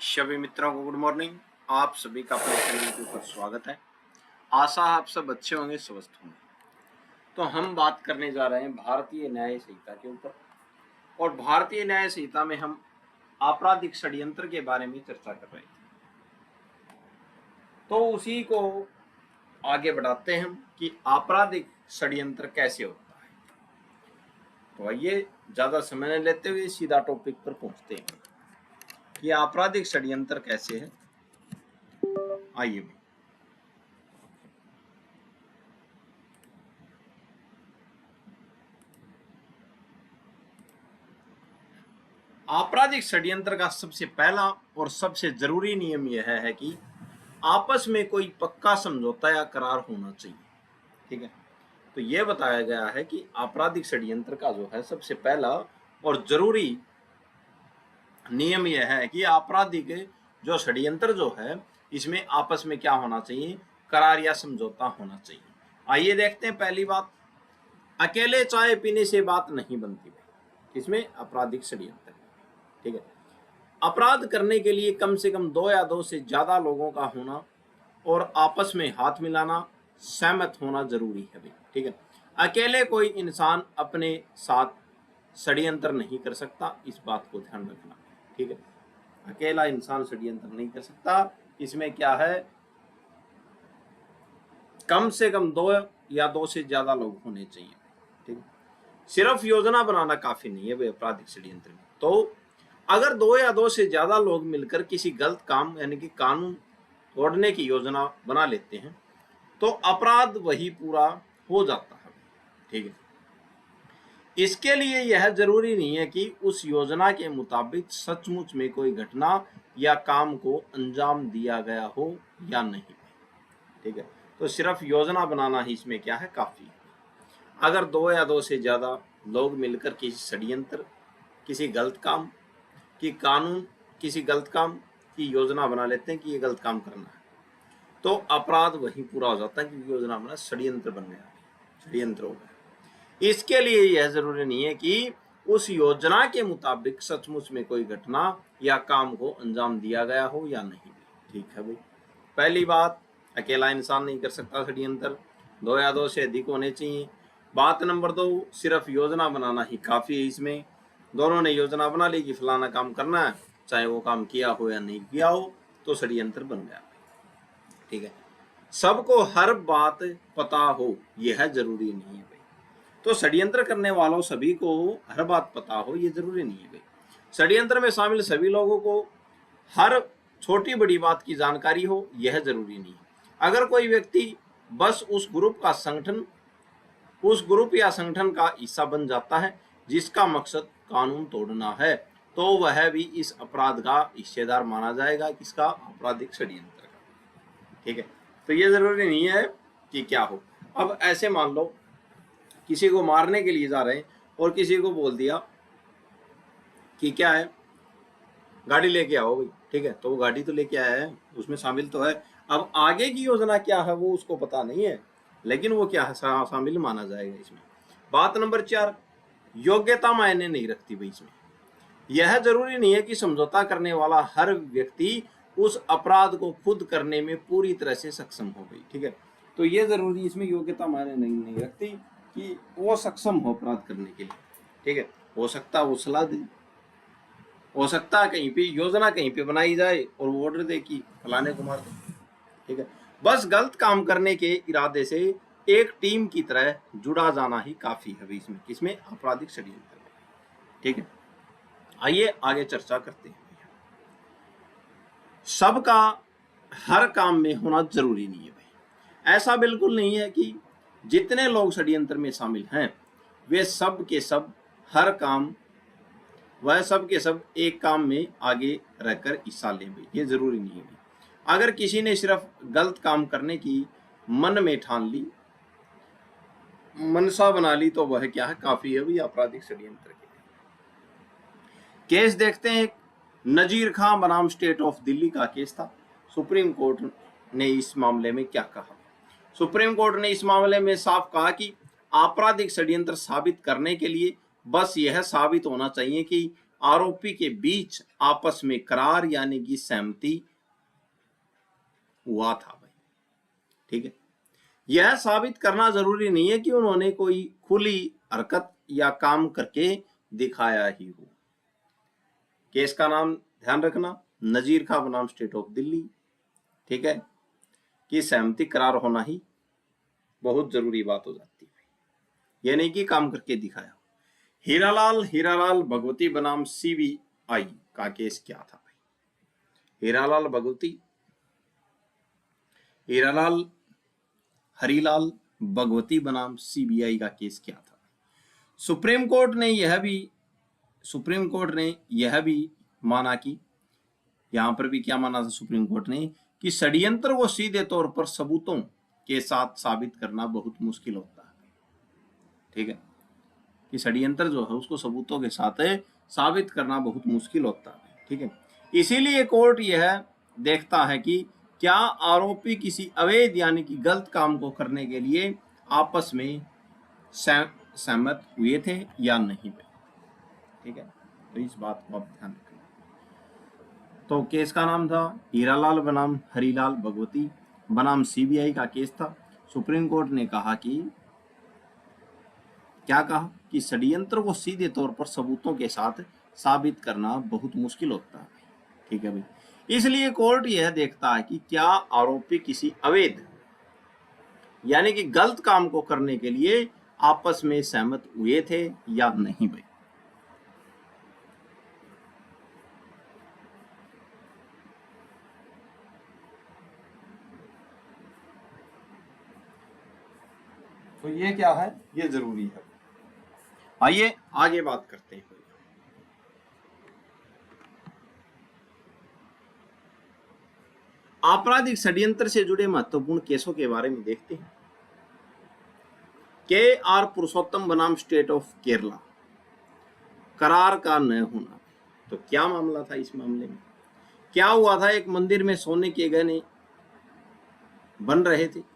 सभी मित्रों को गुड मॉर्निंग। आप सभी का अपने चैनल के ऊपर स्वागत है। आशा आप सब अच्छे होंगे, स्वस्थ होंगे। तो हम बात करने जा रहे हैं भारतीय न्याय संहिता के ऊपर, और भारतीय न्याय संहिता में हम आपराधिक षड्यंत्र के बारे में चर्चा कर रहे थे। तो उसी को आगे बढ़ाते हैं हम कि आपराधिक षड्यंत्र कैसे होता है। तो आइए ज्यादा समय न लेते हुए सीधा टॉपिक पर पहुंचते हैं कि आपराधिक षड्यंत्र कैसे है। आइए भाई, आपराधिक षड्यंत्र का सबसे पहला और सबसे जरूरी नियम यह है कि आपस में कोई पक्का समझौता या करार होना चाहिए। ठीक है, तो यह बताया गया है कि आपराधिक षड्यंत्र का जो है सबसे पहला और जरूरी नियम यह है कि आपराधिक जो षड्यंत्र जो है इसमें आपस में क्या होना चाहिए, करार या समझौता होना चाहिए। आइए देखते हैं पहली बात, अकेले चाय पीने से बात नहीं बनती भाई। इसमें आपराधिक षड्यंत्र, ठीक है, अपराध करने के लिए कम से कम 2 या 2 से ज्यादा लोगों का होना और आपस में हाथ मिलाना, सहमत होना जरूरी है भाई। ठीक है, अकेले कोई इंसान अपने साथ षड्यंत्र नहीं कर सकता, इस बात को ध्यान रखना। ठीक है, अकेला इंसान षड्यंत्र नहीं कर सकता। इसमें क्या है, कम से कम 2 या 2 से ज्यादा लोग होने चाहिए। ठीक है, सिर्फ योजना बनाना काफी नहीं है भाई आपराधिक षड्यंत्र में। तो अगर 2 या 2 से ज्यादा लोग मिलकर किसी गलत काम यानी कि कानून तोड़ने की योजना बना लेते हैं तो अपराध वही पूरा हो जाता है। ठीक है, इसके लिए यह जरूरी नहीं है कि उस योजना के मुताबिक सचमुच में कोई घटना या काम को अंजाम दिया गया हो या नहीं। ठीक है, तो सिर्फ योजना बनाना ही इसमें क्या है, काफी है। अगर 2 या 2 से ज्यादा लोग मिलकर किसी षड्यंत्र, किसी गलत काम की कानून, किसी गलत काम की योजना बना लेते हैं कि ये गलत काम करना है, तो अपराध वही पूरा हो जाता है क्योंकि योजना बना, षड्यंत्र बन गया, षड्यंत्र हो गया। इसके लिए यह जरूरी नहीं है कि उस योजना के मुताबिक सचमुच में कोई घटना या काम को अंजाम दिया गया हो या नहीं। ठीक है भाई, पहली बात, अकेला इंसान नहीं कर सकता षड्यंत्र, 2 या 2 से अधिक होने चाहिए। बात नंबर 2, सिर्फ योजना बनाना ही काफी है। इसमें दोनों ने योजना बना ली कि फलाना काम करना है, चाहे वो काम किया हो या नहीं किया हो, तो षड्यंत्र बन गया। ठीक है, सबको हर बात पता हो यह जरूरी नहीं है भाई। तो षड्यंत्र करने वालों सभी को हर बात पता हो ये जरूरी नहीं है भाई। षड्यंत्र में शामिल सभी लोगों को हर छोटी बड़ी बात की जानकारी हो यह जरूरी नहीं है। अगर कोई व्यक्ति बस उस ग्रुप या संगठन का हिस्सा बन जाता है जिसका मकसद कानून तोड़ना है, तो वह भी इस अपराध का हिस्सेदार माना जाएगा, किसका, आपराधिक षड्यंत्र का। ठीक है, तो ये जरूरी नहीं है कि क्या हो। अब ऐसे मान लो किसी को मारने के लिए जा रहे हैं और किसी को बोल दिया कि क्या है, गाड़ी लेके आओ भाई। ठीक है, तो वो गाड़ी तो लेके आया है, उसमें शामिल तो है। अब आगे की योजना क्या है वो उसको पता नहीं है, लेकिन वो क्या है, शामिल माना जाएगा इसमें। बात नंबर 4, योग्यता मायने नहीं रखती भाई इसमें। यह जरूरी नहीं है कि समझौता करने वाला हर व्यक्ति उस अपराध को खुद करने में पूरी तरह से सक्षम हो गई। ठीक है, तो ये जरूरी, इसमें योग्यता मायने नहीं रखती कि वो सक्षम हो अपराध करने के लिए। ठीक है, हो सकता है वो सलाह दे, हो सकता है कहीं पे योजना कहीं पे बनाई जाए और वो ऑर्डर दे कि फलाने को मार दो। ठीक है, बस गलत काम करने के इरादे से एक टीम की तरह जुड़ा जाना ही काफी है इसमें, किसमें, आपराधिक षड्यंत्र में। ठीक है, आइए आगे चर्चा करते हैं। सबका हर काम में होना जरूरी नहीं है भाई। ऐसा बिल्कुल नहीं है कि जितने लोग षड्यंत्र में शामिल हैं वे सब के सब हर काम, वह सब के सब एक काम में आगे रहकर हिस्सा लें भाई, ये जरूरी नहीं है। अगर किसी ने सिर्फ गलत काम करने की मन में ठान ली, मनसा बना ली, तो वह क्या है, काफी है भाई आपराधिक षड्यंत्र के लिए। केस देखते हैं, नजीर खां बनाम स्टेट ऑफ दिल्ली का केस था। सुप्रीम कोर्ट ने इस मामले में क्या कहा? सुप्रीम कोर्ट ने इस मामले में साफ कहा कि आपराधिक षड्यंत्र साबित करने के लिए बस यह साबित होना चाहिए कि आरोपी के बीच आपस में करार यानी कि सहमति हुआ था भाई। ठीक है, यह साबित करना जरूरी नहीं है कि उन्होंने कोई खुली हरकत या काम करके दिखाया ही हो। केस का नाम ध्यान रखना, नजीर खां बनाम स्टेट ऑफ दिल्ली। ठीक है, कि सहमति करार होना ही बहुत जरूरी बात हो जाती है, ये नहीं कि काम करके दिखाया। हीरालाल भगवती बनाम सीबीआई का केस क्या था भाई? हीरालाल हरीलाल भगवती बनाम सीबीआई का केस क्या था? सुप्रीम कोर्ट ने यह भी माना कि, यहां पर भी क्या माना था सुप्रीम कोर्ट ने, कि षड्यंत्र को सीधे तौर पर सबूतों के साथ साबित करना बहुत मुश्किल होता है। ठीक है, कि षड्यंत्र जो है उसको सबूतों के साथ साबित करना बहुत मुश्किल होता है। ठीक है, इसीलिए कोर्ट यह देखता है कि क्या आरोपी किसी अवैध यानी कि गलत काम को करने के लिए आपस में सहमत हुए थे या नहीं हुए। ठीक है, तो इस बात को आप ध्यान रखें। तो केस का नाम था हीरालाल बनाम हरीलाल भगवती बनाम सीबीआई का केस था। सुप्रीम कोर्ट ने कहा कि, क्या कहा कि षड्यंत्र को सीधे तौर पर सबूतों के साथ साबित करना बहुत मुश्किल होता है। ठीक है भाई, इसलिए कोर्ट यह देखता है कि क्या आरोपी किसी अवैध यानी कि गलत काम को करने के लिए आपस में सहमत हुए थे या नहीं भाई। तो ये क्या है, ये जरूरी है। आइए आगे बात करते हैं। आपराधिक षड्यंत्र से जुड़े महत्वपूर्ण केसों के बारे में देखते हैं। के आर पुरुषोत्तम बनाम स्टेट ऑफ केरला, करार का न होना। तो क्या मामला था इस मामले में? क्या हुआ था, एक मंदिर में सोने के गहने बन रहे थे।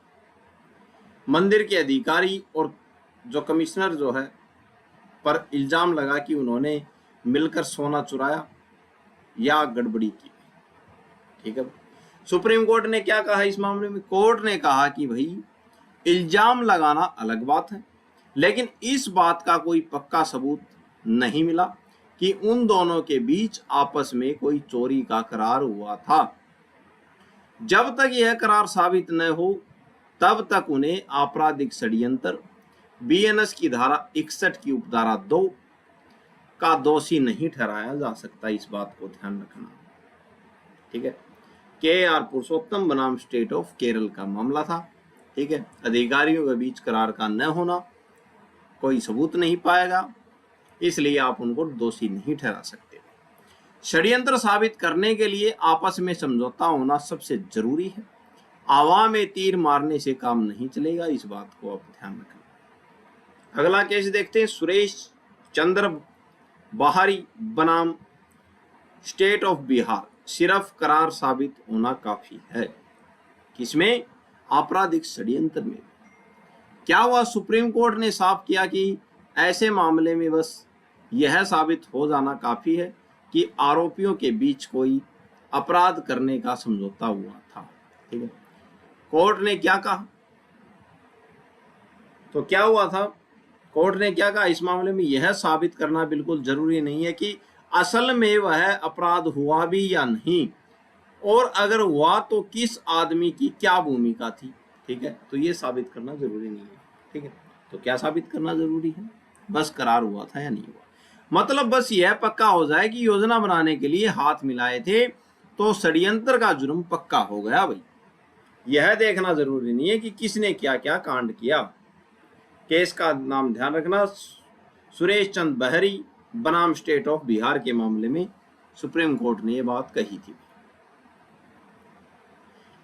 मंदिर के अधिकारी और जो कमिश्नर जो है पर इल्जाम लगा कि उन्होंने मिलकर सोना चुराया या गड़बड़ी की। ठीक है, सुप्रीम कोर्ट ने क्या कहा इस मामले में? कोर्ट ने कहा कि भाई इल्जाम लगाना अलग बात है, लेकिन इस बात का कोई पक्का सबूत नहीं मिला कि उन दोनों के बीच आपस में कोई चोरी का करार हुआ था। जब तक यह करार साबित न हो तब तक उन्हें आपराधिक षड्यंत्र बीएनएस की धारा 61 की उपधारा 2 का दोषी नहीं ठहराया जा सकता। इस बात को ध्यान रखना। ठीक है, के आर पुरुषोत्तम बनाम स्टेट ऑफ केरल का मामला था। ठीक है, अधिकारियों के बीच करार का न होना, कोई सबूत नहीं पाएगा, इसलिए आप उनको दोषी नहीं ठहरा सकते। षड्यंत्र साबित करने के लिए आपस में समझौता होना सबसे जरूरी है। हवा में तीर मारने से काम नहीं चलेगा, इस बात को आप ध्यान रखना। अगला केस देखते हैं, सुरेश चंद्र बहारी बनाम स्टेट ऑफ बिहार, सिर्फ करार साबित होना काफी है। किसमें? आपराधिक षड्यंत्र में। क्या हुआ, सुप्रीम कोर्ट ने साफ किया कि ऐसे मामले में बस यह साबित हो जाना काफी है कि आरोपियों के बीच कोई अपराध करने का समझौता हुआ था। ठीक है, कोर्ट ने क्या कहा? तो क्या हुआ था, कोर्ट ने क्या कहा इस मामले में? यह साबित करना बिल्कुल जरूरी नहीं है कि असल में वह अपराध हुआ भी या नहीं, और अगर हुआ तो किस आदमी की क्या भूमिका थी। ठीक है, तो ये साबित करना जरूरी नहीं है। ठीक है, तो क्या साबित करना जरूरी है? बस करार हुआ था या नहीं हुआ। मतलब बस यह पक्का हो जाए कि योजना बनाने के लिए हाथ मिलाए थे तो षड्यंत्र का जुर्म पक्का हो गया भाई। यह देखना जरूरी नहीं है कि किसने क्या क्या कांड किया। केस का नाम ध्यान रखना, सुरेश चंद्र बहरी बनाम स्टेट ऑफ बिहार के मामले में सुप्रीम कोर्ट ने यह बात कही थी।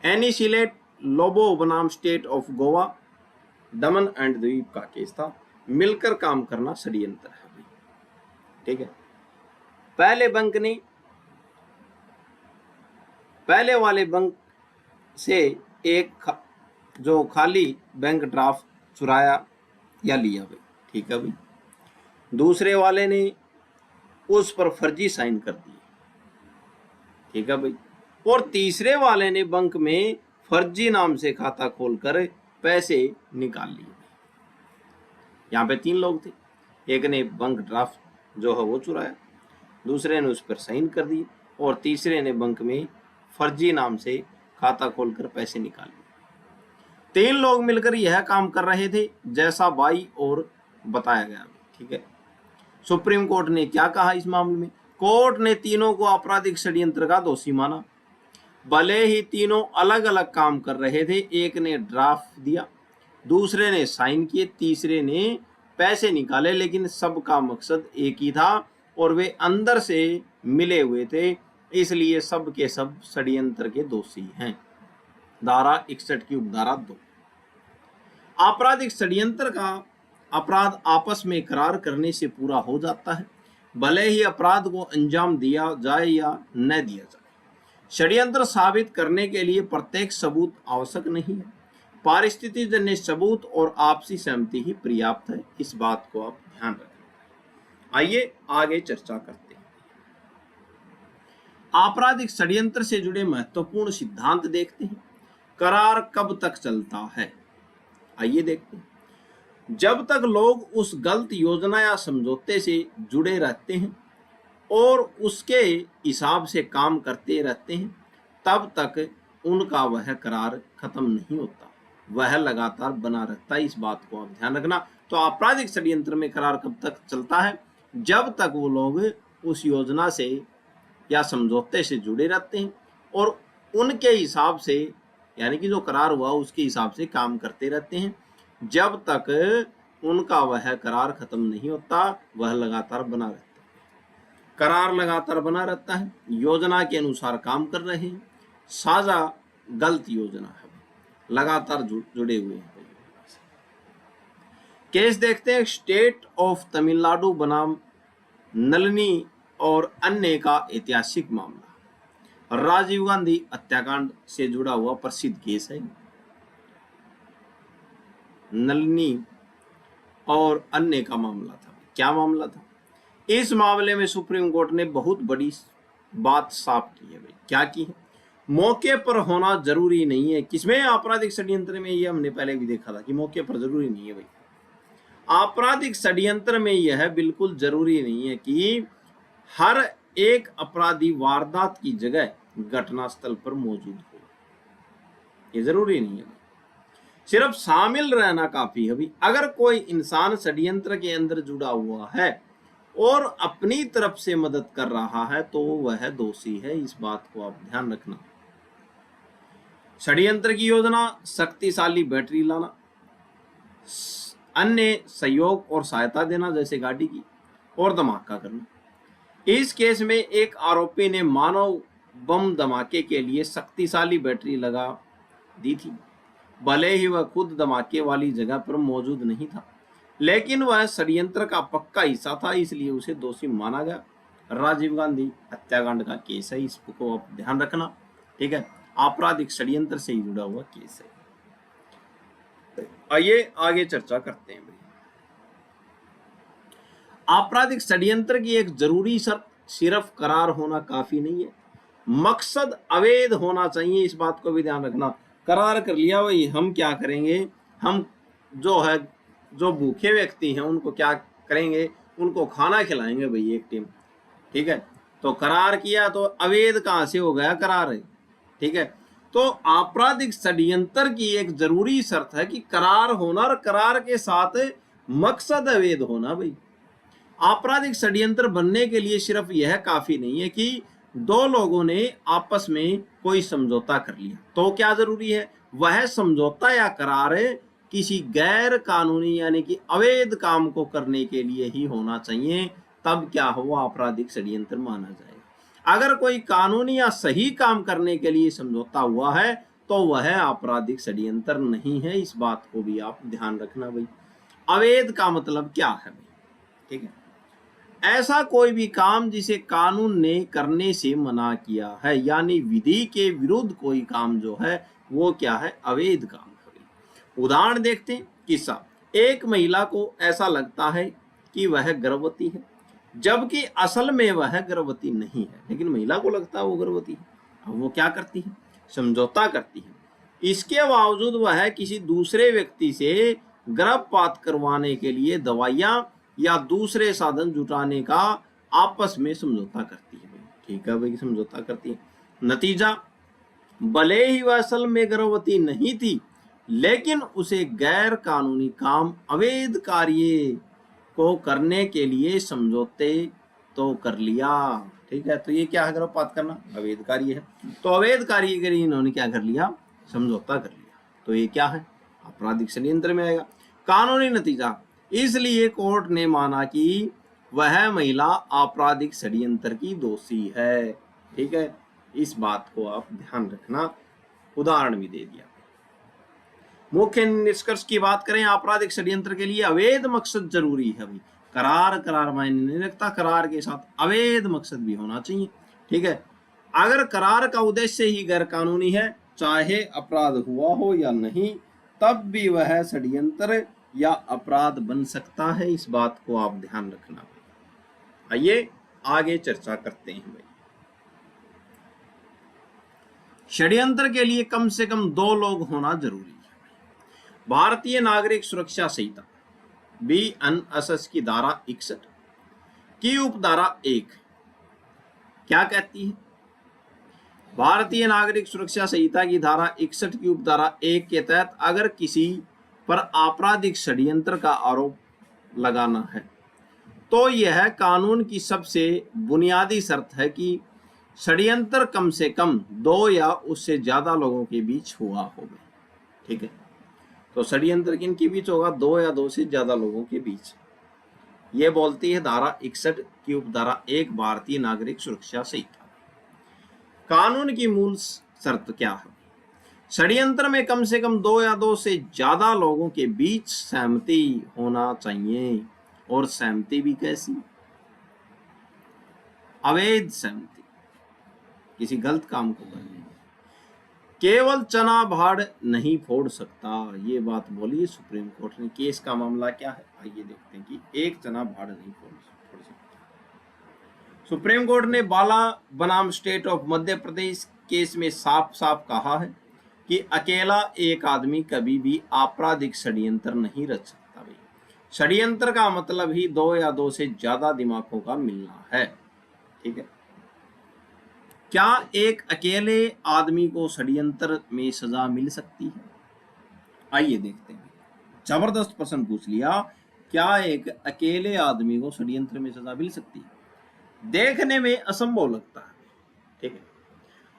एनीशिलेट लोबो बनाम state of Goa, Daman and द्वीप का केस था। मिलकर काम करना षड्यंत्र है। ठीक है, पहले वाले बैंक से एक जो खाली बैंक ड्राफ्ट चुराया या लिया भाई। ठीक है भाई, दूसरे वाले ने उस पर फर्जी साइन कर दिए, ठीक है भाई। और तीसरे वाले ने बैंक में फर्जी नाम से खाता खोलकर पैसे निकाल लिए। यहाँ पे 3 लोग थे, एक ने बैंक ड्राफ्ट जो है वो चुराया, दूसरे ने उस पर साइन कर दिए और तीसरे ने बैंक में फर्जी नाम से खाता खोलकर पैसे निकाल लिए। 3 लोग मिलकर यह काम कर रहे थे जैसा बाई और बताया गया, ठीक है। सुप्रीम कोर्ट ने क्या कहा इस मामले में? कोर्ट ने तीनों को आपराधिक षड्यंत्र का दोषी माना। भले ही तीनों अलग अलग काम कर रहे थे, एक ने ड्राफ्ट दिया, दूसरे ने साइन किए, तीसरे ने पैसे निकाले, लेकिन सबका मकसद एक ही था और वे अंदर से मिले हुए थे, इसलिए सब के सब षड्यंत्र के दोषी हैं। धारा 61 की उपधारा 2। आपराधिक षड्यंत्र का अपराध आपस में करार करने से पूरा हो जाता है, भले ही अपराध को अंजाम दिया जाए या न दिया जाए। षड्यंत्र साबित करने के लिए प्रत्येक सबूत आवश्यक नहीं है, पारिस्थितिजन्य सबूत और आपसी सहमति ही पर्याप्त है। इस बात को आप ध्यान रखें। आइए आगे चर्चा करते हैं। आपराधिक षड्यंत्र से जुड़े महत्वपूर्ण सिद्धांत देखते हैं। करार कब तक चलता है? आइए देखते हैं। जब तक लोग उस गलत योजना या समझौते से जुड़े रहते हैं और उसके हिसाब से काम करते रहते हैं, तब तक उनका वह करार खत्म नहीं होता, वह लगातार बना रहता है। इस बात को आप ध्यान रखना। तो आपराधिक षड्यंत्र में करार कब तक चलता है? जब तक वो लोग उस योजना से या समझौते से जुड़े रहते हैं और उनके हिसाब से, यानी कि जो करार हुआ उसके हिसाब से काम करते रहते हैं, जब तक उनका वह करार खत्म नहीं होता, वह लगातार बना रहता है। करार लगातार बना रहता है, योजना के अनुसार काम कर रहे हैं, साझा गलत योजना है, लगातार जुड़े हुए हैं। केस देखते हैं। स्टेट ऑफ तमिलनाडु बनाम नलिनी और अन्य का ऐतिहासिक मामला। राजीव गांधी हत्याकांड से जुड़ा हुआ प्रसिद्ध केस है। नलिनी और अन्य का मामला था। क्या मामला था? इस मामले में सुप्रीम कोर्ट ने बहुत बड़ी बात साफ की है भाई। क्या की है? मौके पर होना जरूरी नहीं है। किसमें? आपराधिक षड्यंत्र में। ये हमने पहले भी देखा था कि मौके पर जरूरी नहीं है भाई। आपराधिक षड्यंत्र में यह बिल्कुल जरूरी नहीं है कि हर एक अपराधी वारदात की जगह घटनास्थल पर मौजूद हो, ये जरूरी नहीं है। सिर्फ शामिल रहना काफी है भाई। अगर कोई इंसान षड्यंत्र के अंदर जुड़ा हुआ है और अपनी तरफ से मदद कर रहा है तो वह दोषी है। इस बात को आप ध्यान रखना। षड्यंत्र की योजना शक्तिशाली बैटरी लाना, अन्य सहयोग और सहायता देना जैसे गाड़ी की, और धमाका करना। इस केस में एक आरोपी ने मानव बम धमाके के लिए शक्तिशाली बैटरी लगा दी थी। भले ही वह खुद धमाके वाली जगह पर मौजूद नहीं था, लेकिन वह षड्यंत्र का पक्का हिस्सा था, इसलिए उसे दोषी माना गया। राजीव गांधी हत्याकांड का केस है, इसको आप ध्यान रखना, ठीक है। आपराधिक षड्यंत्र से ही जुड़ा हुआ केस है। आइए आगे चर्चा करते हैं। आपराधिक षड्यंत्र की एक जरूरी शर्त सिर्फ करार होना काफी नहीं है, मकसद अवैध होना चाहिए। इस बात को भी ध्यान रखना। करार कर लिया भाई, हम क्या करेंगे, हम जो है जो भूखे व्यक्ति हैं उनको क्या करेंगे, उनको खाना खिलाएंगे भाई एक टीम, ठीक है। तो करार किया तो अवैध कहां से हो गया करार है, ठीक है। तो आपराधिक षड्यंत्र की एक जरूरी शर्त है कि करार होना और करार के साथ मकसद अवैध होना भाई। आपराधिक षड्यंत्र बनने के लिए सिर्फ यह काफी नहीं है कि दो लोगों ने आपस में कोई समझौता कर लिया, तो क्या जरूरी है, वह समझौता या करार किसी गैर कानूनी यानी कि अवैध काम को करने के लिए ही होना चाहिए, तब क्या हो आपराधिक षड्यंत्र माना जाएगा। अगर कोई कानूनी या सही काम करने के लिए समझौता हुआ है तो वह आपराधिक षड्यंत्र नहीं है। इस बात को भी आप ध्यान रखना भाई। अवैध का मतलब क्या है भाई, ठीक है। ऐसा कोई भी काम जिसे कानून ने करने से मना किया है, यानी विधि के विरुद्ध कोई काम जो है वो क्या है, अवैध काम है। उदाहरण देखते हैं। किस्सा। एक महिला को ऐसा लगता है कि वह गर्भवती है, जबकि असल में वह गर्भवती नहीं है, लेकिन महिला को लगता है वो गर्भवती है। अब वो क्या करती है? समझौता करती है। इसके बावजूद वह किसी दूसरे व्यक्ति से गर्भपात करवाने के लिए दवाइयां या दूसरे साधन जुटाने का आपस में समझौता करती है। ठीक है भाई, समझौता करती है। नतीजा, भले ही वह असल में गर्भवती नहीं थी, लेकिन उसे गैर कानूनी काम, अवैध कार्य को करने के लिए समझौते तो कर लिया। ठीक है, तो ये क्या है? गर्भपात करना अवैध कार्य है। तो अवैध कार्य के लिए इन्होंने क्या कर लिया? समझौता कर लिया। तो ये क्या है? आपराधिक षड्यंत्र में आएगा। कानूनी नतीजा, इसलिए कोर्ट ने माना कि वह महिला आपराधिक षड्यंत्र की दोषी है। ठीक है, इस बात को आप ध्यान रखना। उदाहरण भी दे दिया। मुख्य निष्कर्ष की बात करें, आपराधिक षड्यंत्र के लिए अवैध मकसद जरूरी है भाई। करार मायने नहीं रखता, करार के साथ अवैध मकसद भी होना चाहिए। ठीक है, अगर करार का उद्देश्य ही गैर कानूनी है, चाहे अपराध हुआ हो या नहीं, तब भी वह षड्यंत्र या अपराध बन सकता है। इस बात को आप ध्यान रखना। आइए आगे चर्चा करते हैं भाई। षड्यंत्र के लिए कम से कम 2 लोग होना जरूरी है। भारतीय नागरिक सुरक्षा संहिता BNSS की धारा 61 की उपधारा 1 क्या कहती है? भारतीय नागरिक सुरक्षा संहिता की धारा 61 की उपधारा 1 के तहत अगर किसी पर आपराधिक षड्यंत्र का आरोप लगाना है, तो यह कानून की सबसे बुनियादी शर्त है कि षड्यंत्र कम से कम 2 या उससे ज्यादा लोगों के बीच हुआ होगा। ठीक है, तो षड्यंत्र किन के बीच होगा? 2 या 2 से ज्यादा लोगों के बीच। यह बोलती है धारा 61 की उपधारा 1 भारतीय नागरिक सुरक्षा संहिता। कानून की मूल शर्त क्या है? षड्यंत्र में कम से कम 2 या 2 से ज्यादा लोगों के बीच सहमति होना चाहिए। और सहमति भी कैसी? अवैध सहमति, किसी गलत काम को करने। केवल चना भाड़ नहीं फोड़ सकता, ये बात बोली सुप्रीम कोर्ट ने। केस का मामला क्या है? आइए देखते हैं कि एक चना भाड़ नहीं फोड़ सकता। सुप्रीम कोर्ट ने बाला बनाम state of Madhya Pradesh case में साफ साफ कहा है कि अकेला एक आदमी कभी भी आपराधिक षड्यंत्र नहीं रच सकता भाई। षड्यंत्र का मतलब ही 2 या 2 से ज्यादा दिमागों का मिलना है। ठीक है, क्या एक अकेले आदमी को षड्यंत्र में सजा मिल सकती है? आइए देखते हैं। जबरदस्त प्रश्न पूछ लिया, क्या एक अकेले आदमी को षड्यंत्र में सजा मिल सकती है? देखने में असंभव लगता है। ठीक है,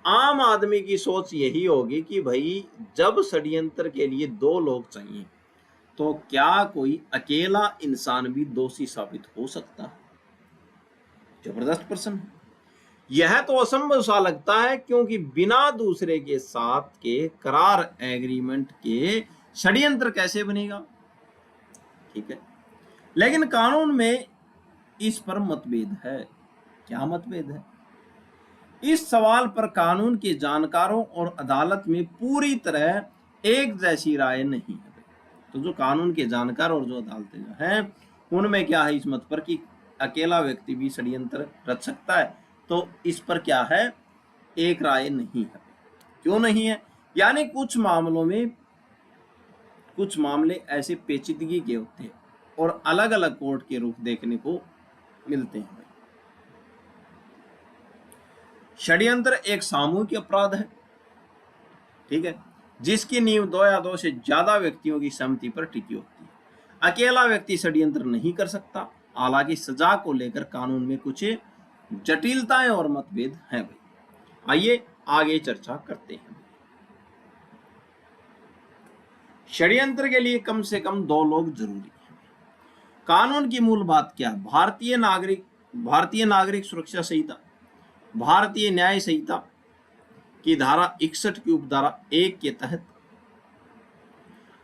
आम आदमी की सोच यही होगी कि भाई जब षड्यंत्र के लिए 2 लोग चाहिए, तो क्या कोई अकेला इंसान भी दोषी साबित हो सकता है? जबरदस्त प्रश्न है। यह तो असंभव सा लगता है, क्योंकि बिना दूसरे के साथ के करार एग्रीमेंट के षड्यंत्र कैसे बनेगा? ठीक है, लेकिन कानून में इस पर मतभेद है। क्या मतभेद है? इस सवाल पर कानून के जानकारों और अदालत में पूरी तरह एक जैसी राय नहीं है। तो जो कानून के जानकार और जो अदालतें जो हैं, उनमें क्या है इस मत पर कि अकेला व्यक्ति भी षड्यंत्र रच सकता है। तो इस पर क्या है? एक राय नहीं है। क्यों नहीं है? यानी कुछ मामलों में कुछ मामले ऐसे पेचीदगी के होते हैं और अलग अलग कोर्ट के रुख देखने को मिलते हैं। षड्यंत्र एक सामूहिक अपराध है। ठीक है, जिसकी नींव 2 या 2 से ज्यादा व्यक्तियों की सहमति पर टिकी होती है। अकेला व्यक्ति षड्यंत्र नहीं कर सकता। हालांकि सजा को लेकर कानून में कुछ जटिलताएं और मतभेद हैं भाई। आइए आगे चर्चा करते हैं। षड्यंत्र के लिए कम से कम 2 लोग जरूरी हैं। कानून की मूल बात क्या है? भारतीय नागरिक सुरक्षा संहिता, भारतीय न्याय संहिता की धारा 61 की उपधारा 1 के तहत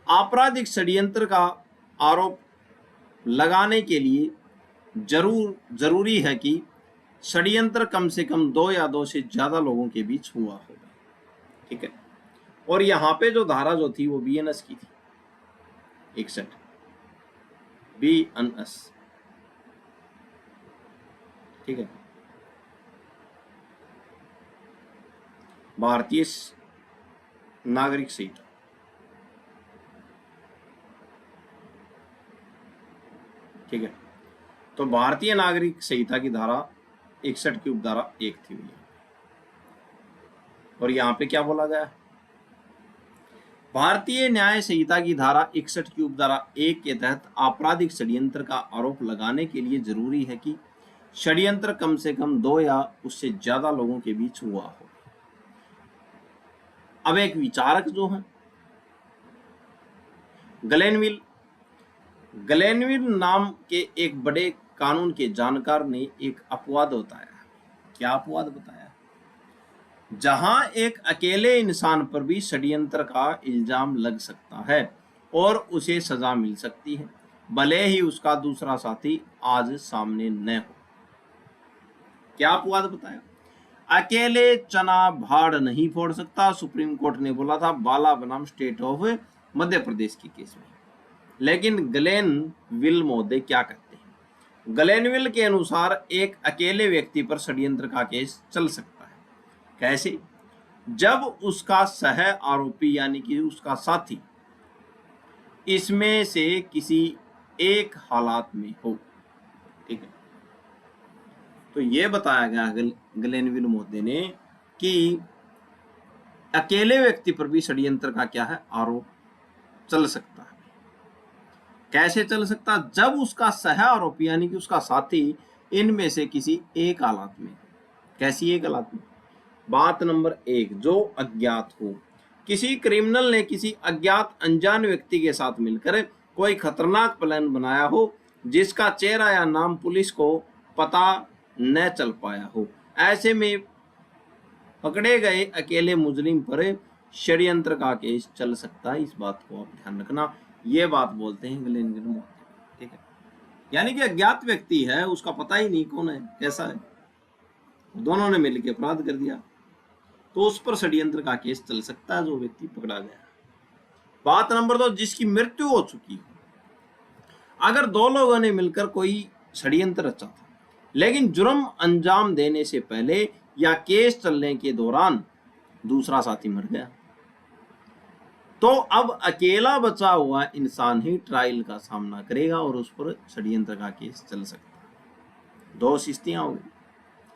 आपराधिक षड्यंत्र का आरोप लगाने के लिए जरूरी है कि षड्यंत्र कम से कम 2 या 2 से ज्यादा लोगों के बीच हुआ होगा। ठीक है, और यहाँ पे जो धारा जो थी वो BNS की थी, 61 BNS। ठीक है। भारतीय नागरिक संहिता, ठीक है। तो भारतीय नागरिक संहिता की धारा 61 की उपधारा 1 थी भैया, और यहां पे क्या बोला गया? भारतीय न्याय संहिता की धारा 61 की उपधारा 1 के तहत आपराधिक षड्यंत्र का आरोप लगाने के लिए जरूरी है कि षड्यंत्र कम से कम 2 या उससे ज्यादा लोगों के बीच हुआ हो। अब एक विचारक जो है ग्लेनविल नाम के एक बड़े कानून के जानकार ने एक अपवाद बताया। क्या अपवाद बताया? जहां एक अकेले इंसान पर भी षड्यंत्र का इल्जाम लग सकता है और उसे सजा मिल सकती है, भले ही उसका दूसरा साथी आज सामने न हो। क्या अपवाद बताया? अकेले चना भाड़ नहीं फोड़ सकता, सुप्रीम कोर्ट ने बोला था बाला बनाम स्टेट ऑफ मध्य प्रदेश के केस में। लेकिन ग्लेनविल महोदय क्या कहते हैं? ग्लेनविल के अनुसार एक अकेले व्यक्ति पर षड्यंत्र का केस चल सकता है। कैसे? जब उसका सह आरोपी यानी कि उसका साथी इसमें से किसी एक हालात में हो। ठीक है। तो यह बताया गया ग्लेनविल महोदय ने कि अकेले व्यक्ति पर भी षड्यंत्र का क्या है, आरोप चल सकता है। कैसे चल सकता? जब उसका सह आरोपी यानी कि उसका साथी इनमें से किसी एक हालात में। कैसी एक हालात में? बात नंबर 1, जो अज्ञात हो। किसी क्रिमिनल ने किसी अज्ञात अनजान व्यक्ति के साथ मिलकर कोई खतरनाक प्लान बनाया हो जिसका चेहरा या नाम पुलिस को पता न चल पाया हो। ऐसे में पकड़े गए अकेले मुजरिम पर षड्यंत्र का केस चल सकता है। इस बात को आप ध्यान रखना। ये बात बोलते हैं ग्लेनविल महोदय। ठीक है। यानी कि अज्ञात व्यक्ति है, उसका पता ही नहीं कौन है, कैसा है, दोनों ने मिलकर अपराध कर दिया तो उस पर षड्यंत्र का केस चल सकता है, जो व्यक्ति पकड़ा गया। बात नंबर 2, जिसकी मृत्यु हो चुकी हो। अगर 2 लोगों ने मिलकर कोई षड्यंत्र रचा था लेकिन जुर्म अंजाम देने से पहले या केस चलने के दौरान दूसरा साथी मर गया, तो अब अकेला बचा हुआ इंसान ही ट्रायल का सामना करेगा और उस पर षड्यंत्र का केस चल सकता है। 2 स्थितियां हो गई,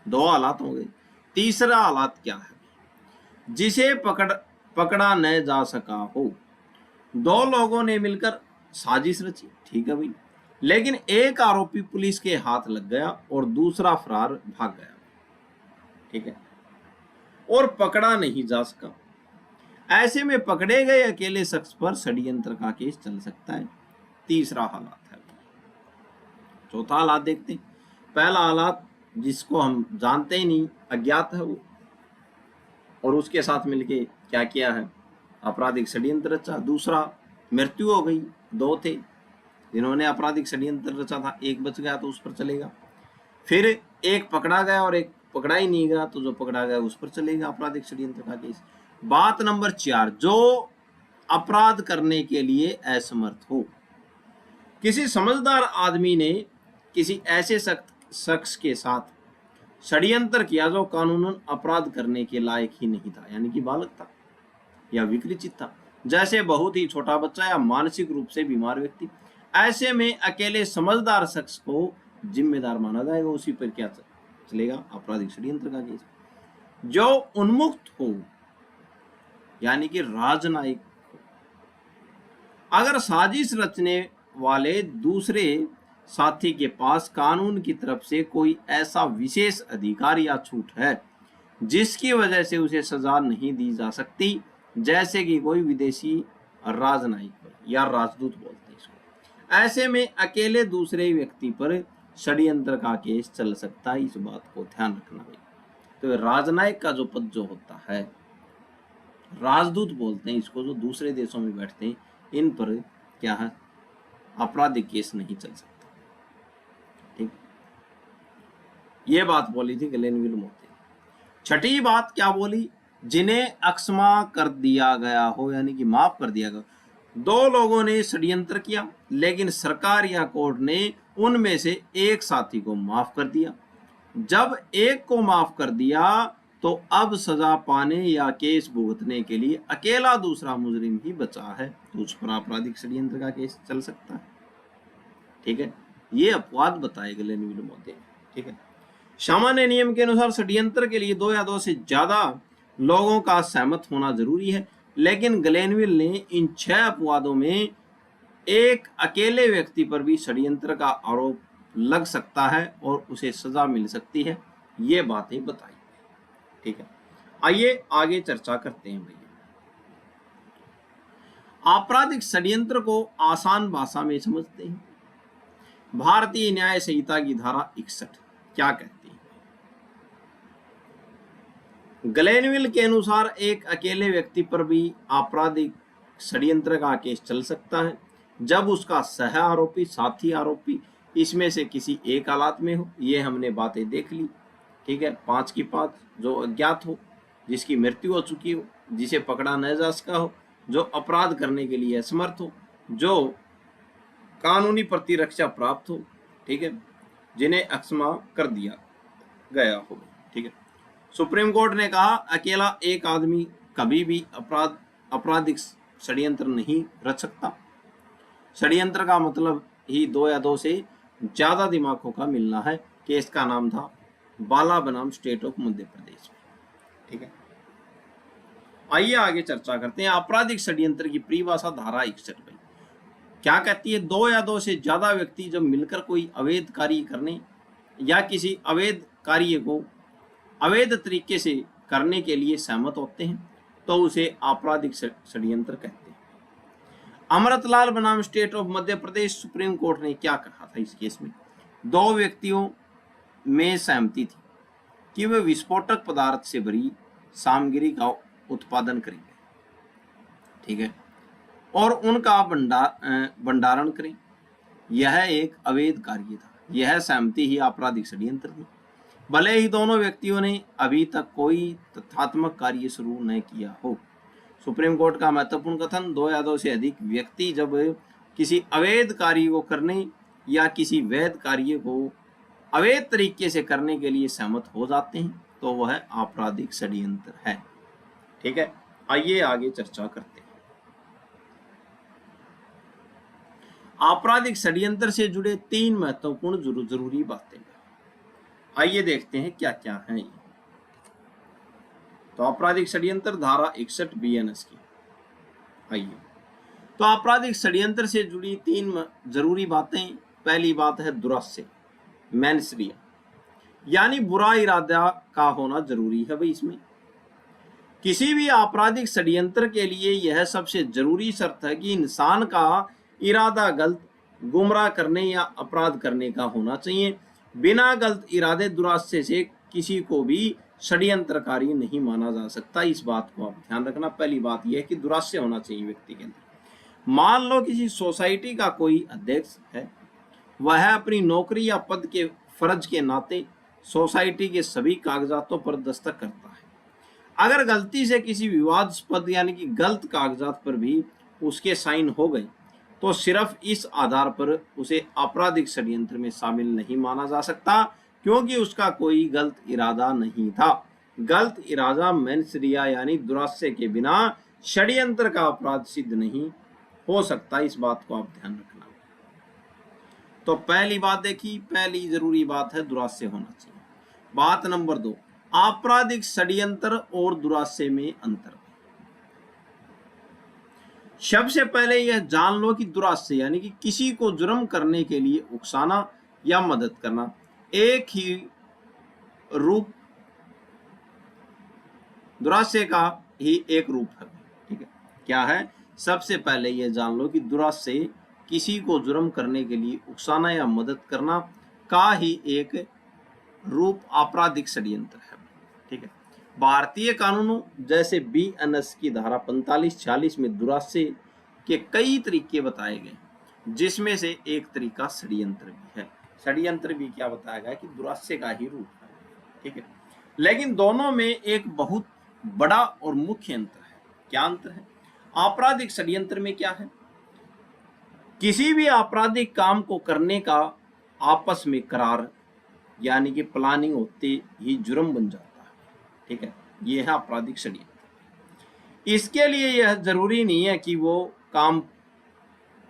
2 हालात हो गए। तीसरा हालात क्या है? जिसे पकड़ा न जा सका हो। 2 लोगों ने मिलकर साजिश रची, ठीक है भाई, लेकिन एक आरोपी पुलिस के हाथ लग गया और दूसरा फरार भाग गया, ठीक है, और पकड़ा नहीं जा सका। ऐसे में पकड़े गए अकेले शख्स पर षड्यंत्र का केस चल सकता है। तीसरा हालात है। चौथा हालात देखते हैं। पहला हालात जिसको हम जानते ही नहीं, अज्ञात है वो, और उसके साथ मिलके क्या किया है, आपराधिक षड्यंत्र रचा। दूसरा, मृत्यु हो गई, 2 थे जिन्होंने आपराधिक षड्यंत्र रचा था, एक बच गया तो उस पर चलेगा। फिर एक पकड़ा गया और एक पकड़ा ही नहीं गया, तो जो पकड़ा गया उस पर चलेगा आपराधिक षड्यंत्र का केस। बात नंबर 4, जो अपराध करने के लिए असमर्थ हो। किसी समझदार आदमी ने किसी ऐसे शख्स के साथ षड्यंत्र किया जो कानूनन अपराध करने के लायक ही नहीं था, यानी कि बालक था या विकृत था, जैसे बहुत ही छोटा बच्चा या मानसिक रूप से बीमार व्यक्ति। ऐसे में अकेले समझदार शख्स को जिम्मेदार माना जाएगा, उसी पर क्या चलेगा, आपराधिक षड्यंत्र का केस। जो उन्मुक्त हो यानी कि राजनयिक हो। अगर साजिश रचने वाले दूसरे साथी के पास कानून की तरफ से कोई ऐसा विशेष अधिकार या छूट है जिसकी वजह से उसे सजा नहीं दी जा सकती, जैसे कि कोई विदेशी राजनयिक या राजदूत बोलते हैं इसको, ऐसे में अकेले दूसरे व्यक्ति पर षड्यंत्र का केस चल सकता है। इस बात को ध्यान रखना भाई। तो राजनयिक का जो पद जो होता है, राजदूत बोलते हैं इसको, जो दूसरे देशों में बैठते हैं, इन पर क्या है, आपराधिक केस नहीं चल सकता। ठीक, ये बात बोली थी ग्लेनविल महोदय। छठी बात क्या बोली? जिन्हें अक्षमा कर दिया गया हो, यानी कि माफ कर दिया गया। 2 लोगों ने षड्यंत्र किया लेकिन सरकार या कोर्ट ने उनमें से एक साथी को माफ कर दिया। जब एक को माफ कर दिया तो अब सजा पाने या केस भुगतने के लिए अकेला दूसरा मुजरिम ही बचा है, तो उस पर आपराधिक षड्यंत्र का केस चल सकता है। ठीक है, ये अपवाद बताए ग्लेनविल महोदय। ठीक है, सामान्य नियम के अनुसार षड्यंत्र के लिए 2 या 2 से ज्यादा लोगों का सहमत होना जरूरी है, लेकिन ग्लेनविल ने इन 6 अपवादों में एक अकेले व्यक्ति पर भी षड्यंत्र का आरोप लग सकता है और उसे सजा मिल सकती है, ये बातें बताई। ठीक है, आइए आगे चर्चा करते हैं भैया। आपराधिक षड्यंत्र को आसान भाषा में समझते हैं। भारतीय न्याय संहिता की धारा 61 क्या कहती है? ग्लेनविल के अनुसार एक अकेले व्यक्ति पर भी आपराधिक षड्यंत्र का केस चल सकता है जब उसका सह आरोपी, साथी आरोपी इसमें से किसी एक हालात में हो। ये हमने बातें देख ली। ठीक है, 5 की 5, जो अज्ञात हो, जिसकी मृत्यु हो चुकी हो, जिसे पकड़ा न जा सका हो, जो अपराध करने के लिए असमर्थ हो, जो कानूनी प्रतिरक्षा प्राप्त हो। ठीक है, जिन्हें अक्षमा कर दिया गया हो। ठीक है, सुप्रीम कोर्ट ने कहा अकेला एक आदमी कभी भी आपराधिक षड्यंत्र नहीं रच सकता। षड्यंत्र का मतलब ही 2 या 2 से ज्यादा दिमागों का मिलना है। केस का नाम था बाला बनाम स्टेट ऑफ मध्य प्रदेश में। ठीक है, आइए आगे चर्चा करते हैं। आपराधिक षड्यंत्र की परिभाषा धारा 61 में क्या कहती है? 2 या 2 से ज्यादा व्यक्ति जब मिलकर कोई अवैध कार्य करने या किसी अवैध कार्य को अवैध तरीके से करने के लिए सहमत होते हैं तो उसे आपराधिक षड्यंत्र कहते हैं। अमृतलाल बनाम state of Madhya Pradesh, supreme court ने क्या कहा था इस केस में? 2 व्यक्तियों में सहमति थी कि वे विस्फोटक पदार्थ से भरी सामग्री का उत्पादन करेंगे। ठीक है, और उनका भंडारण करें। यह एक अवैध कार्य था। यह सहमति ही आपराधिक षड्यंत्र थी, भले ही दोनों व्यक्तियों ने अभी तक कोई तथ्यात्मक कार्य शुरू न किया हो। सुप्रीम कोर्ट का महत्वपूर्ण कथन, 2 या 2 से अधिक व्यक्ति जब किसी अवैध कार्य को करने या किसी वैध कार्य को अवैध तरीके से करने के लिए सहमत हो जाते हैं तो वह आपराधिक षड्यंत्र है। ठीक है, आइए आगे चर्चा करते हैं। आपराधिक षड्यंत्र से जुड़े 3 महत्वपूर्ण जरूरी बातें। आइए देखते हैं क्या क्या है। तो आपराधिक षड्यंत्र धारा 61 बीएनएस की। आइए, तो आपराधिक षड्यंत्र से जुड़ी 3 जरूरी बातें। पहली बात है दुराश्रय, मैनसरिया, यानी बुरा इरादा का होना जरूरी है भाई। इसमें किसी भी आपराधिक षड्यंत्र के लिए यह सबसे जरूरी शर्त है कि इंसान का इरादा गलत, गुमराह करने या अपराध करने का होना चाहिए। बिना गलत इरादे, दुराश्रय से किसी को भी षड्यंत्रकारी नहीं माना जा सकता। इस बात को आप ध्यान रखना। पहली बात यह है कि दुराश्रय होना चाहिए व्यक्ति के अंदर। मान लो किसी सोसाइटी का कोई अध्यक्ष है, वह अपनी नौकरी या पद के फर्ज के नाते सोसाइटी के सभी कागजातों पर दस्तखत करता है। अगर गलती से किसी विवादास्पद यानी कि गलत कागजात पर भी उसके साइन हो गए तो सिर्फ इस आधार पर उसे आपराधिक षड्यंत्र में शामिल नहीं माना जा सकता, क्योंकि उसका कोई गलत इरादा नहीं था। गलत इरादा मैनसरिया यानी दुराश्रय के बिना षड्यंत्र का अपराध सिद्ध नहीं हो सकता। इस बात को आप ध्यान रखना। तो पहली बात देखी, पहली जरूरी बात है दुराश्रय होना चाहिए। बात नंबर 2, आपराधिक षड्यंत्र और दुराश्रय में अंतर। सबसे पहले यह जान लो कि दुराश्रय यानी कि किसी को जुर्म करने के लिए उकसाना या मदद करना एक ही रूप, दुराश्रय का ही एक रूप है। ठीक है, क्या है? सबसे पहले यह जान लो कि दुराश्रय किसी को जुर्म करने के लिए उकसाना या मदद करना का ही एक रूप आपराधिक षड्यंत्र है। ठीक है, भारतीय कानूनों जैसे बीएनएस की धारा 45-46 में दुराश्रय के कई तरीके बताए गए, जिसमें से एक तरीका षड्यंत्र भी है। षड्यंत्र भी क्या बताया गया कि दुराश्रय का ही रूप है। ठीक है, लेकिन दोनों में एक बहुत बड़ा और मुख्य अंतर है। क्या अंतर है? आपराधिक षड्यंत्र में क्या है? किसी भी आपराधिक काम को करने का आपस में करार यानी कि प्लानिंग होते ही जुर्म बन जाता है। ठीक है, ये है आपराधिक षड्यंत्र। इसके लिए यह जरूरी नहीं है कि वो काम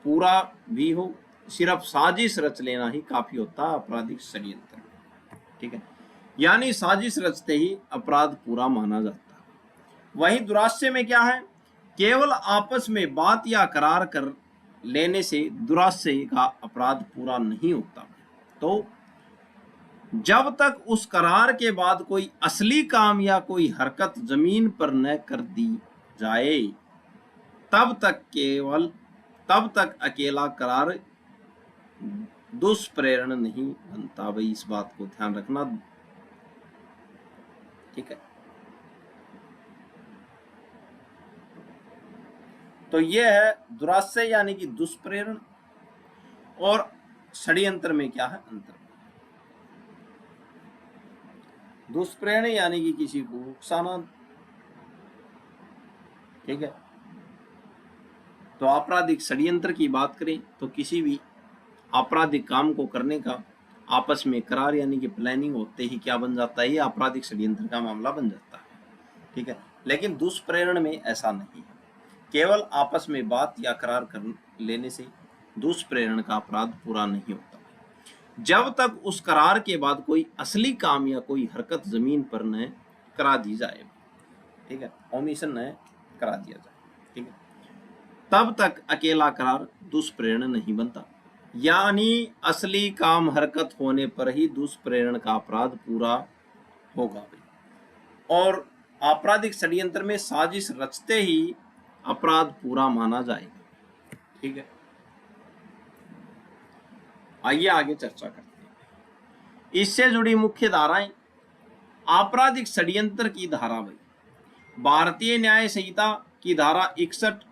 पूरा भी हो, सिर्फ साजिश रच लेना ही काफी होता है आपराधिक षड्यंत्र। ठीक है, यानी साजिश रचते ही अपराध पूरा माना जाता है। वहीं दुराश्रय में क्या है, केवल आपस में बात या करार कर लेने से दुराश्रय का अपराध पूरा नहीं होता। तो जब तक उस करार के बाद कोई असली काम या कोई हरकत जमीन पर न कर दी जाए, तब तक अकेला करार दुष्प्रेरण नहीं बनता। भाई इस बात को ध्यान रखना। ठीक है, तो यह है दुराश्रय यानी कि दुष्प्रेरण, और षड्यंत्र में क्या है अंतर। दुष्प्रेरण यानी कि किसी को उकसाना। ठीक है, तो आपराधिक षड्यंत्र की बात करें तो किसी भी आपराधिक काम को करने का आपस में करार यानी कि प्लानिंग होते ही क्या बन जाता है, ये आपराधिक षड्यंत्र का मामला बन जाता है। ठीक है, लेकिन दुष्प्रेरण में ऐसा नहीं है, केवल आपस में बात या करार कर लेने से दुष्प्रेरण का अपराध पूरा नहीं होता जब तक उस करार के बाद कोई असली काम या कोई हरकत जमीन पर न करा दी जाए। ठीक है, ओमिशन न करा दिया जाए। ठीक है, तब तक अकेला करार दुष्प्रेरण नहीं बनता, यानी असली काम हरकत होने पर ही दुष्प्रेरण का अपराध पूरा होगा। और आपराधिक षड्यंत्र में साजिश रचते ही अपराध पूरा माना जाएगा। ठीक है, आइए आगे चर्चा करते हैं। इससे जुड़ी मुख्य धाराएं। आपराधिक षड्यंत्र की धारा भाई, भारतीय न्याय संहिता की धारा 61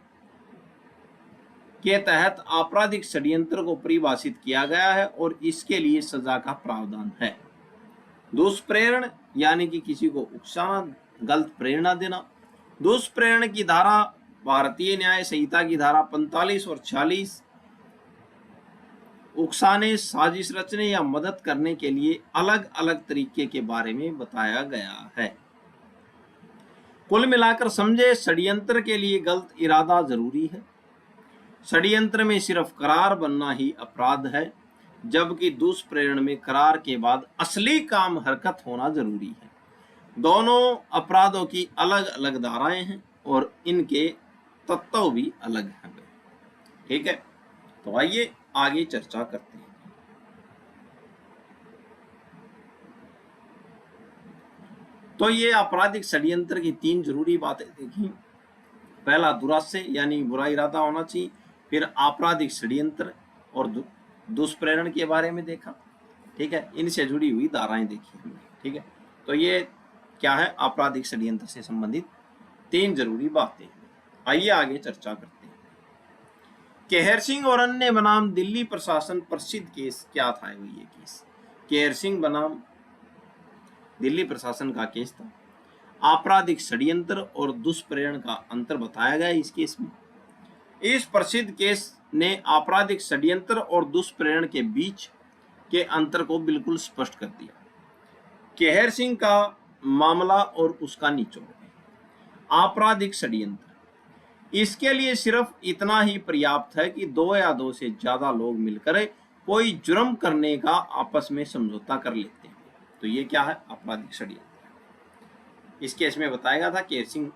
के तहत आपराधिक षड्यंत्र को परिभाषित किया गया है और इसके लिए सजा का प्रावधान है। दुष्प्रेरण यानी कि किसी को उकसाना, गलत प्रेरणा देना। दुष्प्रेरण की धारा भारतीय न्याय संहिता की धारा 45 और 46 उकसाने, साजिश रचने या मदद करने के लिए अलग अलग तरीके के बारे में बताया गया है। कुल मिलाकर समझे, षड्यंत्र के लिए गलत इरादा जरूरी है। षड्यंत्र में सिर्फ करार बनना ही अपराध है, जबकि दुष्प्रेरण में करार के बाद असली काम हरकत होना जरूरी है। दोनों अपराधों की अलग अलग धाराएं हैं और इनके तत्व भी अलग हैं। ठीक है, तो आइए आगे चर्चा करते हैं। तो ये आपराधिक षड्यंत्र की 3 जरूरी बातें देखी। पहला दुराश्रय यानी बुरा इरादा होना चाहिए, फिर आपराधिक षड्यंत्र और दुष्प्रेरण के बारे में देखा। ठीक है, इनसे जुड़ी हुई धाराएं देखी हमने। ठीक है, तो ये क्या है, आपराधिक षड्यंत्र से संबंधित 3 जरूरी बातें। आइए आगे चर्चा करते हैं। केहर सिंह और अन्य बनाम दिल्ली प्रशासन प्रसिद्ध केस क्या था। ये केस केहर सिंह बनाम दिल्ली प्रशासन का केस था। आपराधिक षड्यंत्र और दुष्प्रेरण का अंतर बताया गया इस केस में। इस प्रसिद्ध केस ने आपराधिक षड्यंत्र और दुष्प्रेरण के बीच के अंतर को बिल्कुल स्पष्ट कर दिया। केहर सिंह का मामला और उसका निचोड़। आपराधिक षड्यंत्र, इसके लिए सिर्फ इतना ही पर्याप्त है कि 2 या 2 से ज्यादा लोग मिलकर कोई जुर्म करने का आपस में समझौता कर लेते हैं। तो ये क्या है, आपराधिक षड्यंत्र। इस केस में बताया गया था केहर सिंह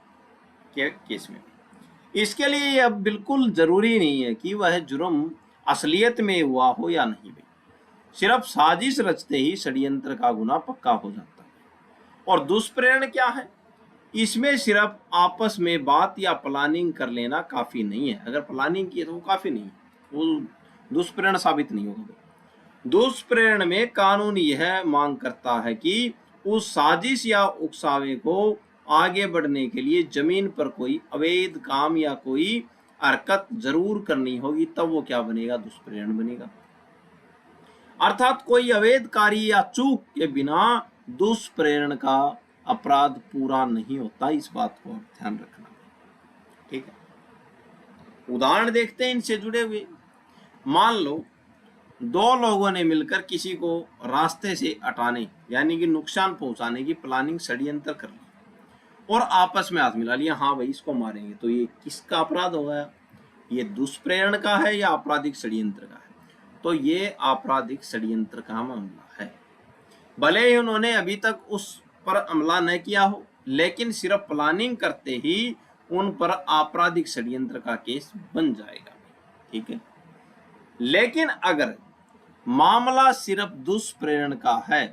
के केस में। इसके लिए यह बिल्कुल जरूरी नहीं है कि वह जुर्म असलियत में हुआ हो या नहीं। सिर्फ साजिश रचते ही षड्यंत्र का गुना पक्का हो जाता है। और दुष्प्रेरण क्या है, इसमें सिर्फ आपस में बात या प्लानिंग कर लेना काफी नहीं है। अगर प्लानिंग की तो वो काफी नहीं है, वो दुष्प्रेरण साबित नहीं होगा। दुष्प्रेरण में कानून यह मांग करता है कि उस साजिश या उकसावे को आगे बढ़ने के लिए जमीन पर कोई अवैध काम या कोई हरकत जरूर करनी होगी, तब वो क्या बनेगा, दुष्प्रेरण बनेगा। अर्थात कोई अवैध कार्य या चूक के बिना दुष्प्रेरण का अपराध पूरा नहीं होता। इस बात को ध्यान रखना। ठीक है, उदाहरण देखते हैं इनसे जुड़े हुए। मान लो दो लोगों ने मिलकर किसी को रास्ते से हटाने यानी कि नुकसान पहुंचाने की प्लानिंग षड्यंत्र कर ली और आपस में हाथ मिला लिया, हाँ भाई इसको मारेंगे, तो ये किसका अपराध हो गया? ये दुष्प्रेरण का है या आपराधिक षड्यंत्र का है? तो ये आपराधिक षड्यंत्र का मामला है। भले ही उन्होंने अभी तक उस पर हमला न किया हो, लेकिन सिर्फ प्लानिंग करते ही उन पर आपराधिक षड्यंत्र का केस बन जाएगा। ठीक है, लेकिन अगर मामला सिर्फ दुष्प्रेरण का है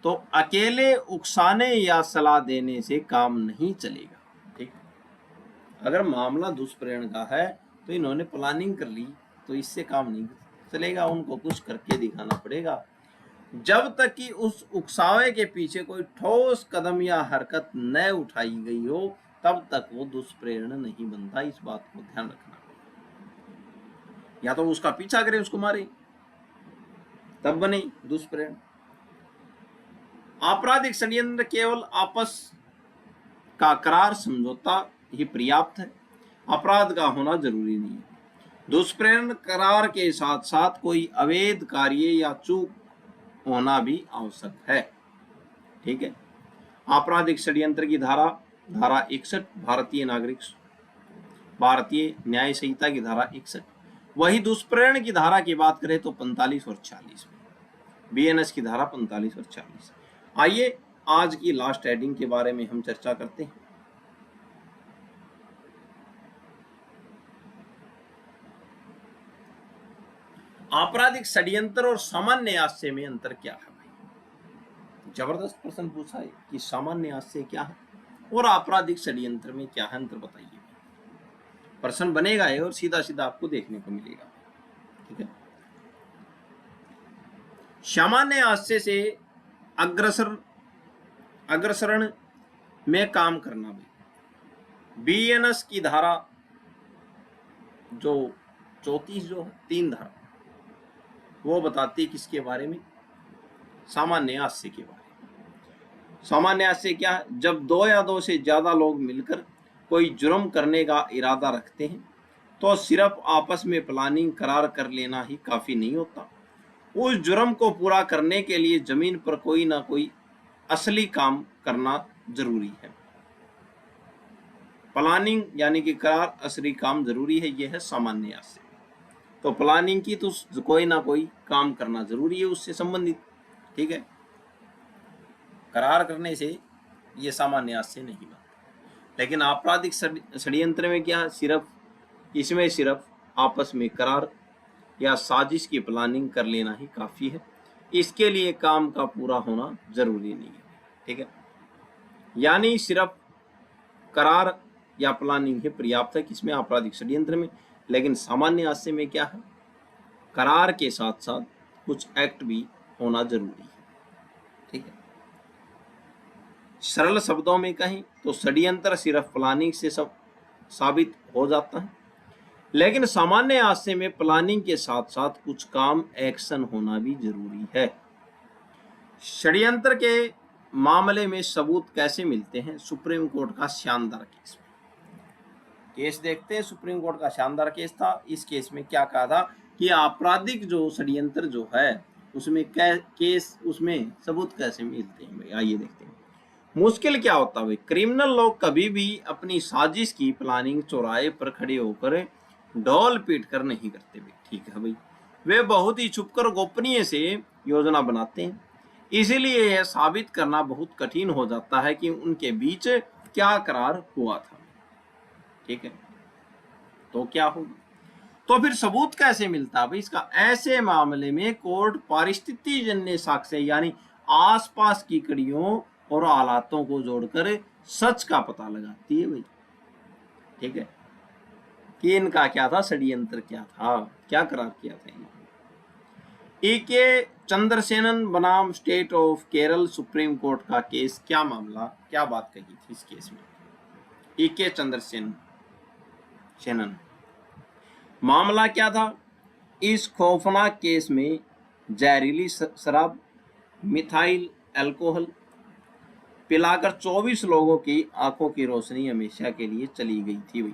तो अकेले उकसाने या सलाह देने से काम नहीं चलेगा। ठीक, अगर मामला दुष्प्रेरण का है तो इन्होंने प्लानिंग कर ली तो इससे काम नहीं चलेगा, उनको कुछ करके दिखाना पड़ेगा। जब तक कि उस उकसावे के पीछे कोई ठोस कदम या हरकत न उठाई गई हो तब तक वो दुष्प्रेरण नहीं बनता, इस बात को ध्यान रखना। या तो उसका पीछा करे, उसको मारे, तब बने दुष्प्रेरण। आपराधिक षड्यंत्र केवल आपस का करार समझौता ही पर्याप्त है, अपराध का होना जरूरी नहीं है। दुष्प्रेरण करार के साथ साथ कोई अवैध कार्य या चूक होना भी आवश्यक है। ठीक है, आपराधिक षड्यंत्र की धारा 61, भारतीय न्याय संहिता की धारा 61। वही दुष्प्रेरण की धारा की बात करें तो 45 और 46 में, बीएनएस की धारा 45 और 40। आइए आज की लास्ट हेडिंग के बारे में हम चर्चा करते हैं। आपराधिक षड्यंत्र और सामान्य आशय में अंतर क्या है? भाई जबरदस्त प्रश्न पूछा है कि सामान्य आशय क्या है और आपराधिक षड्यंत्र में क्या है अंतर, बताइए। प्रश्न बनेगा और सीधा सीधा आपको देखने को मिलेगा। ठीक है, सामान्य आशय से अग्रसरण में काम करना। भाई बीएनएस की धारा जो 34 जो है 3 धारा, वो बताती है किसके बारे में? सामान्य आशय के बारे में। सामान्य आशय क्या है? जब दो या दो से ज्यादा लोग मिलकर कोई जुर्म करने का इरादा रखते हैं तो सिर्फ आपस में प्लानिंग करार कर लेना ही काफी नहीं होता, उस जुर्म को पूरा करने के लिए जमीन पर कोई ना कोई असली काम करना जरूरी है। प्लानिंग यानी कि करार, असली काम जरूरी है, यह है सामान्य आशय। तो प्लानिंग की तो कोई ना कोई काम करना जरूरी है उससे संबंधित। ठीक है, करार करने से ये सामान्य आशय नहीं बनता। लेकिन आपराधिक षड्यंत्र में क्या, इसमें सिर्फ आपस में करार या साजिश की प्लानिंग कर लेना ही काफी है, इसके लिए काम का पूरा होना जरूरी नहीं है। ठीक है, यानी सिर्फ करार या प्लानिंग ही पर्याप्त है किसमें? आपराधिक षड्यंत्र में। लेकिन सामान्य आशय में क्या है? करार के साथ साथ कुछ एक्ट भी होना जरूरी है। ठीक है, सरल शब्दों में कहें तो षड्यंत्र सिर्फ प्लानिंग से सब साबित हो जाता है, लेकिन सामान्य आशय में प्लानिंग के साथ साथ कुछ काम, एक्शन होना भी जरूरी है। षड्यंत्र के मामले में सबूत कैसे मिलते हैं? सुप्रीम कोर्ट का शानदार केस देखते हैं। सुप्रीम कोर्ट का शानदार केस था। इस केस में क्या कहा था कि आपराधिक जो षड्यंत्र जो है उसमें सबूत कैसे मिलते हैं? भाई आइए देखते हैं। मुश्किल क्या होता है? भाई क्रिमिनल लोग कभी भी अपनी साजिश की प्लानिंग चौराहे पर खड़े होकर ढोल पीट कर नहीं करते। भाई ठीक है भाई, वे बहुत ही छुपकर गोपनीय से योजना बनाते हैं, इसीलिए यह साबित करना बहुत कठिन हो जाता है कि उनके बीच क्या करार हुआ था। ठीक है, तो क्या होगा? तो फिर सबूत कैसे मिलता है? भाई इसका ऐसे मामले में कोर्ट परिस्थिति जन्य साक्ष्य यानी आसपास की कड़ियों और हालातों को जोड़कर सच का पता लगाती है। भाई ठीक है, कि इनका क्या था, षड्यंत्र क्या था, क्या करार किया था इन्होंने। E.K. चंद्रसेनन बनाम state of Kerala supreme court का केस, क्या मामला, क्या बात कही थी इस केस में? E.K. चंद्रसेनन मामला क्या था? इस खौफनाक केस में जहरीली शराब, मिथाइल अल्कोहल पिलाकर 24 लोगों की आंखों की रोशनी हमेशा के लिए चली गई थी। भाई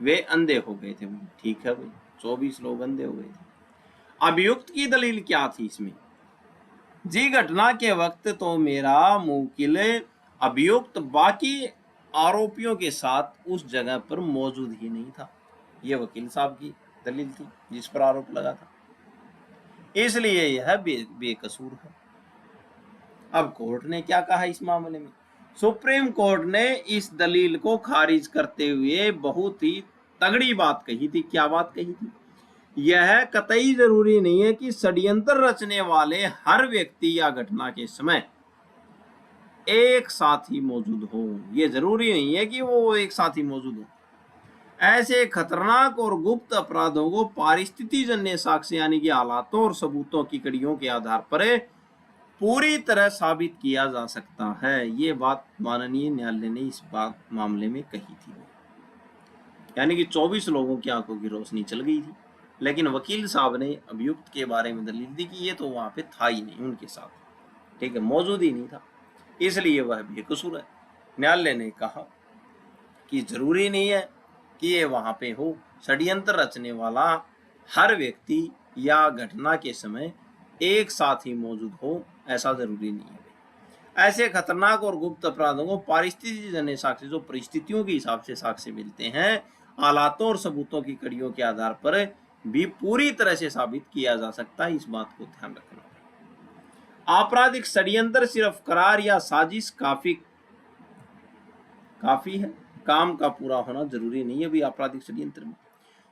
वे अंधे हो गए थे। भाई ठीक है भाई, 24 लोग अंधे हो गए थे। अभियुक्त की दलील क्या थी इसमें? जी घटना के वक्त तो मेरा मुवक्किल अभियुक्त बाकी आरोपियों के साथ उस जगह पर मौजूद ही नहीं था। ये वकील साहब की दलील थी जिस पर आरोप लगा था, इसलिए यह बेकसूर है। अब कोर्ट ने क्या कहा इस मामले में? सुप्रीम कोर्ट ने इस दलील को खारिज करते हुए बहुत ही तगड़ी बात कही थी। क्या बात कही थी? यह कतई जरूरी नहीं है कि षड्यंत्र रचने वाले हर व्यक्ति या घटना के समय एक साथ ही मौजूद हो। यह जरूरी नहीं है कि वो एक साथ ही मौजूद हो। ऐसे खतरनाक और गुप्त अपराधों को पारिस्थितिजन्य साक्ष्य यानी कि हालातों और सबूतों की कड़ियों के आधार पर पूरी तरह साबित किया जा सकता है। ये बात माननीय न्यायालय ने इस बात मामले में कही थी। यानी कि 24 लोगों की आंखों की रोशनी चल गई थी, लेकिन वकील साहब ने अभियुक्त के बारे में दलील दी कि ये तो वहां पे था ही नहीं उनके साथ, ठीक है, मौजूद ही नहीं था, इसलिए वह बेकसूर है। न्यायालय ने कहा कि जरूरी नहीं है कि ये वहां पे हो। षड्यंत्र रचने वाला हर व्यक्ति या घटना के समय एक साथ ही मौजूद हो, ऐसा जरूरी नहीं है। ऐसे खतरनाक और गुप्त अपराधों को पारिस्थितिजन्य साक्ष्य, जो परिस्थितियों के हिसाब से साक्ष्य मिलते हैं, हालातों और सबूतों की कड़ियों के आधार पर भी पूरी तरह से साबित किया जा सकता है। इस बात को ध्यान रखना है। आपराधिक षड्यंत्र सिर्फ करार या साजिश काफी है, काम का पूरा होना जरूरी नहीं है भी आपराधिक षड्यंत्र में।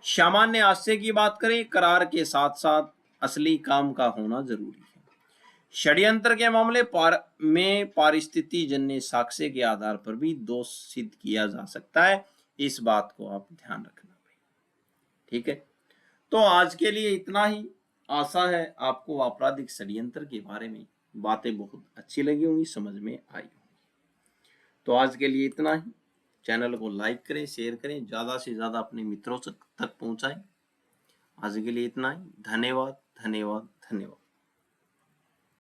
सामान्य हादसे की बात करें, करार के साथ साथ असली काम का होना जरूरी है। षड्यंत्र के मामले में पारिस्थितिजन्य साक्ष्य के आधार पर भी दोष सिद्ध किया जा सकता है। इस बात को आप ध्यान रखना भाई, ठीक है। तो आज के लिए इतना ही। आशा है आपको आपराधिक षड्यंत्र के बारे में बातें बहुत अच्छी लगी होंगी, समझ में आई होंगी। तो आज के लिए इतना ही। चैनल को लाइक करें, शेयर करें, ज्यादा से ज्यादा अपने मित्रों तक पहुंचाएं। आज के लिए इतना ही। धन्यवाद, धन्यवाद, धन्यवाद।